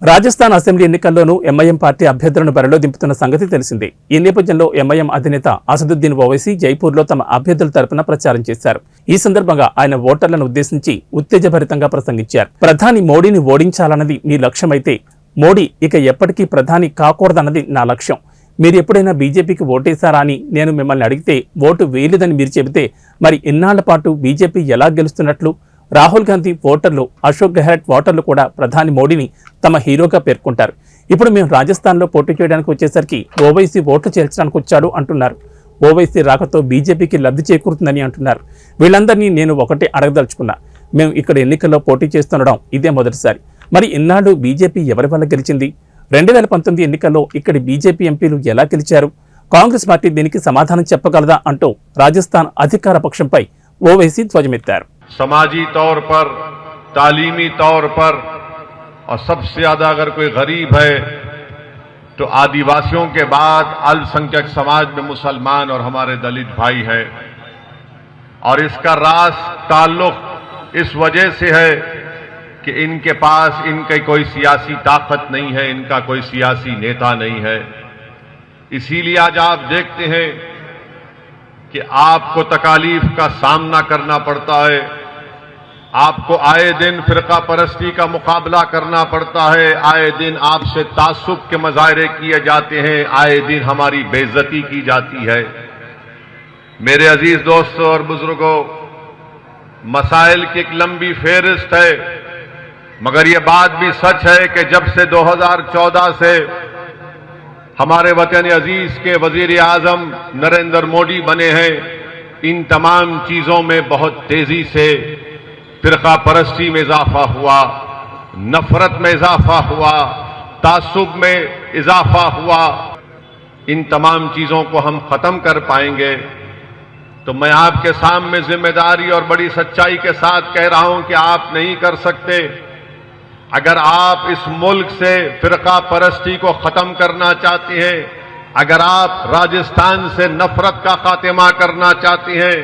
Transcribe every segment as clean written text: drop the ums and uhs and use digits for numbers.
Rajasthan assembly ఎన్నికల్లోనూ MIM party అభ్యర్థులను బరిలో దింపుతున్న సంగతి తెలిసిందే. ఈ నేపథ్యంలో ఎంఐఎం అధినేత అసదుద్దీన్ ఓవైసీ జైపూర్లో తమ అభ్యర్థుల తరపున ప్రచారం చేశారు. ఈ సందర్భంగా ఆయన ఓటర్లను ఉద్దేశించి ఉత్తేజభరితంగా ప్రసంగించారు. ప్రధాని మోడీని ఓడించాలన్నది మీ లక్ష్యమైతే మోడీ ఇక ఎప్పటికీ ప్రధాని కాకూడదన్నది నా లక్ష్యం. మీరు ఎప్పుడైనా బీజేపీకి ఓటేశారా అని నేను మిమ్మల్ని అడిగితే ఓటు వేయలేదని మీరు చెబితే మరి ఇన్నాళ్ల పాటు బీజేపీ ఎలా గెలుస్తున్నట్లు? రాహుల్ గాంధీ ఓటర్లు, అశోక్ గెహ్లోట్ ఓటర్లు కూడా ప్రధాని మోడీని తమ హీరోగా పేర్కొంటారు. ఇప్పుడు మేము రాజస్థాన్లో పోటీ చేయడానికి వచ్చేసరికి ఓవైసీ ఓట్లు చేర్చడానికి వచ్చాడు అంటున్నారు. ఓవైసీ రాకతో బీజేపీకి లబ్ధి చేకూరుతుందని అంటున్నారు. వీళ్ళందరినీ నేను ఒకటే అడగదలుచుకున్నా, మేము ఇక్కడ ఎన్నికల్లో పోటీ చేస్తుండడం ఇదే మొదటిసారి. మరి ఇన్నాళ్ళు బీజేపీ ఎవరి వల్ల గెలిచింది? 2019 ఎన్నికల్లో ఇక్కడి బీజేపీ ఎంపీలు ఎలా గెలిచారు? కాంగ్రెస్ పార్టీ దీనికి సమాధానం చెప్పగలదా అంటూ రాజస్థాన్ అధికార పక్షంపై ఓవైసీ ధ్వజమెత్తారు. समाजी तौर पर, तालीमी तौर पर और सबसे ज्यादा अगर कोई गरीब है तो आदिवासियों के बाद अल्पसंख्यक समाज में मुसलमान और हमारे दलित भाई है। और इसका रास ताल्लुक इस वजह से है कि इनके पास इनकी कोई सियासी ताकत नहीं है, इनका कोई सियासी नेता नहीं है। इसीलिए आज आप देखते हैं कि आपको तकालीफ का सामना करना पड़ता है, आपको आए दिन फिरका परस्ती का मुकाबला करना पड़ता है, आए दिन आपसे तासुब के मजाहरे किए जाते हैं, आए दिन हमारी बेइज्जती की जाती है। मेरे अजीज दोस्तों और बुजुर्गों, मसाइल की एक लंबी फेहरिस्त है, मगर यह बात भी सच है कि जब से 2014 से हमारे वतन अजीज के वजीर आजम नरेंद्र मोदी बने हैं, इन तमाम चीजों में बहुत तेजी से फिरका परस्ती में इजाफा हुआ, नफरत में इजाफा हुआ, तासुब में इजाफा हुआ। इन तमाम चीजों को हम खत्म कर पाएंगे तो मैं आपके सामने जिम्मेदारी और बड़ी सच्चाई के साथ कह रहा हूं कि आप नहीं कर सकते। अगर आप इस मुल्क से फिरका परस्ती को खत्म करना चाहते हैं, अगर आप राजस्थान से नफरत का खात्मा करना चाहते हैं,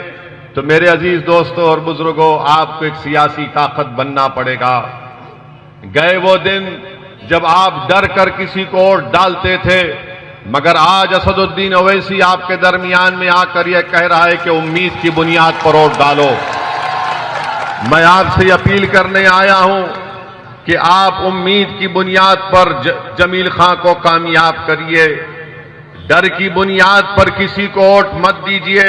तो मेरे अजीज दोस्तों और बुजुर्गों, आपको एक सियासी ताकत बनना पड़ेगा। गए वो दिन जब आप डर कर किसी को वोट डालते थे, मगर आज असदुद्दीन ओवैसी आपके दरमियान में आकर यह कह रहा है कि उम्मीद की बुनियाद पर वोट डालो। मैं आपसे अपील करने आया हूं कि आप उम्मीद की बुनियाद पर जमील खां को कामयाब करिए। डर की बुनियाद पर किसी को वोट मत दीजिए।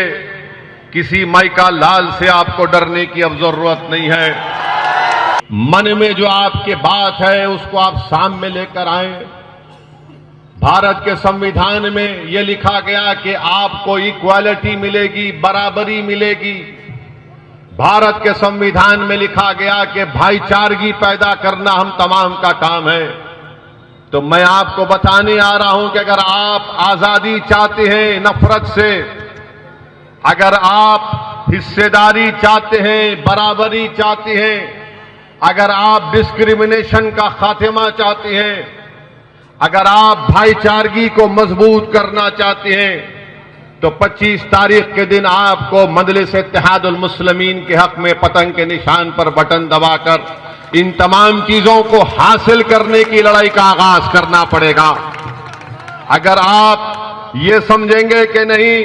किसी माइका लाल से आपको डरने की अब जरूरत नहीं है। मन में जो आपके बात है उसको आप सामने लेकर आए। भारत के संविधान में यह लिखा गया कि आपको इक्वालिटी मिलेगी, बराबरी मिलेगी। भारत के संविधान में लिखा गया कि भाईचारगी पैदा करना हम तमाम का काम है। तो मैं आपको बताने आ रहा हूं कि अगर आप आजादी चाहते हैं नफरत से, अगर आप हिस्सेदारी चाहते हैं, बराबरी चाहते हैं, अगर आप डिस्क्रिमिनेशन का खात्मा चाहते हैं, अगर आप भाईचारगी को मजबूत करना चाहते हैं, तो 25 तारीख के दिन आपको मजलिस इत्तेहादुल मुस्लिमीन के हक में पतंग के निशान पर बटन दबाकर इन तमाम चीजों को हासिल करने की लड़ाई का आगाज करना पड़ेगा। अगर आप ये समझेंगे कि नहीं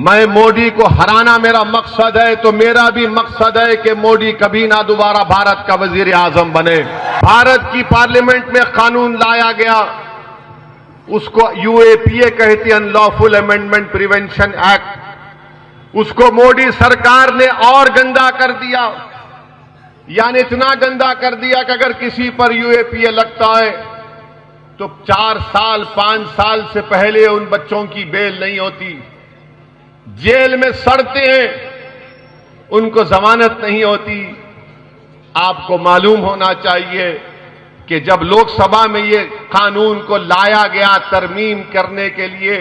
मैं मोदी को हराना मेरा मकसद है, तो मेरा भी मकसद है कि मोदी कभी ना दोबारा भारत का वजीर आजम बने। भारत की पार्लियामेंट में कानून लाया गया, उसको यूएपीए कहती है, अनलॉफुल अमेंडमेंट प्रिवेंशन एक्ट। उसको मोदी सरकार ने और गंदा कर दिया, यानी इतना गंदा कर दिया कि अगर किसी पर यूएपीए लगता है तो 4 साल 5 साल से पहले उन बच्चों की बेल नहीं होती, जेल में सड़ते हैं, उनको जमानत नहीं होती। आपको मालूम होना चाहिए कि जब लोकसभा में ये कानून को लाया गया तरमीम करने के लिए,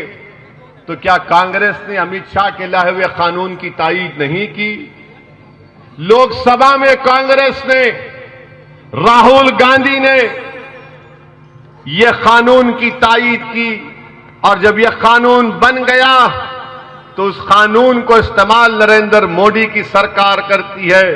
तो क्या कांग्रेस ने अमित शाह के लाए हुए कानून की तायीद नहीं की? लोकसभा में कांग्रेस ने, राहुल गांधी ने यह कानून की तायीद की, और जब यह कानून बन गया तो उस कानून को इस्तेमाल नरेंद्र मोदी की सरकार करती है।